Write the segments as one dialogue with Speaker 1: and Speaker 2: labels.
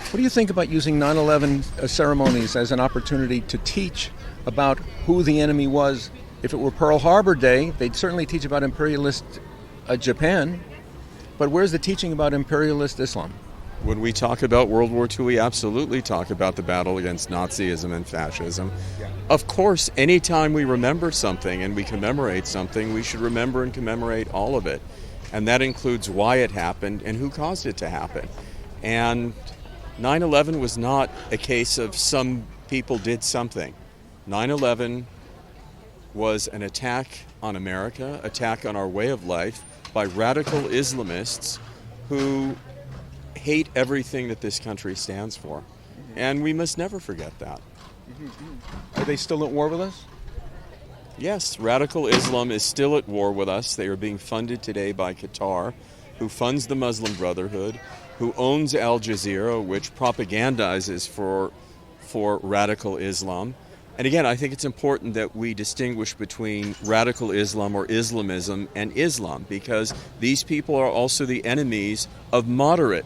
Speaker 1: What do you think about using 9/11 ceremonies as an opportunity to teach about who the enemy was? If it were Pearl Harbor Day, they'd certainly teach about imperialist Japan, but where's the teaching about imperialist Islam?
Speaker 2: When we talk about World War II, we absolutely talk about the battle against Nazism and fascism. Of course, anytime we remember something and we commemorate something, we should remember and commemorate all of it. And that includes why it happened and who caused it to happen. And 9/11 was not a case of some people did something. 9/11 was an attack on America, attack on our way of life by radical Islamists who hate everything that this country stands for. And we must never forget that.
Speaker 1: Are they still at war with us?
Speaker 2: Yes, radical Islam is still at war with us. They are being funded today by Qatar, who funds the Muslim Brotherhood, who owns Al Jazeera, which propagandizes for radical Islam. And again, I think it's important that we distinguish between radical Islam or Islamism and Islam, because these people are also the enemies of moderate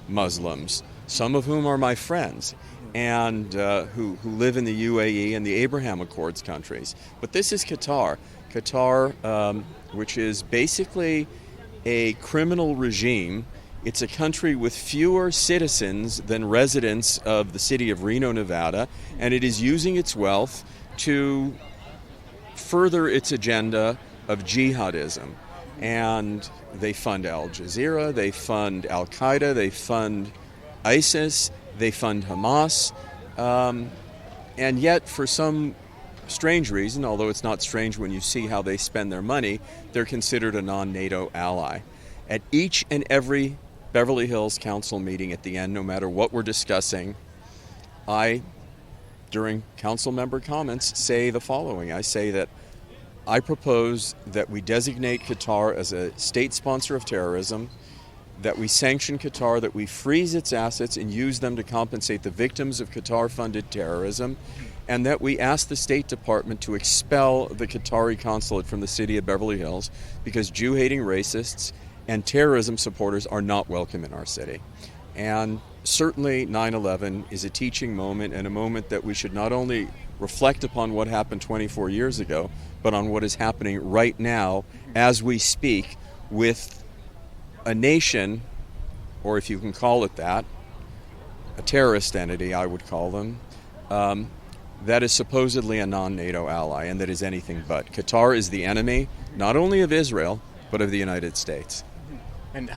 Speaker 2: Muslims, some of whom are my friends, and who live in the UAE and the Abraham Accords countries. But this is Qatar. Qatar, which is basically a criminal regime. It's a country with fewer citizens than residents of the city of Reno, Nevada, and it is using its wealth to further its agenda of jihadism. And they fund Al Jazeera, they fund Al Qaeda, they fund ISIS, they fund Hamas, and yet for some strange reason, although it's not strange when you see how they spend their money, they're considered a non-NATO ally. At each and every Beverly Hills Council meeting at the end, no matter what we're discussing, I, during council member comments, say the following. I say that I propose that we designate Qatar as a state sponsor of terrorism, that we sanction Qatar, that we freeze its assets and use them to compensate the victims of Qatar-funded terrorism, and that we ask the State Department to expel the Qatari consulate from the city of Beverly Hills because Jew-hating racists and terrorism supporters are not welcome in our city. And certainly 9/11 is a teaching moment, and a moment that we should not only reflect upon what happened 24 years ago, but on what is happening right now as we speak with a nation, or if you can call it that, a terrorist entity, I would call them, that is supposedly a non-NATO ally, and that is anything but. Qatar is the enemy, not only of Israel, but of the United States.
Speaker 1: And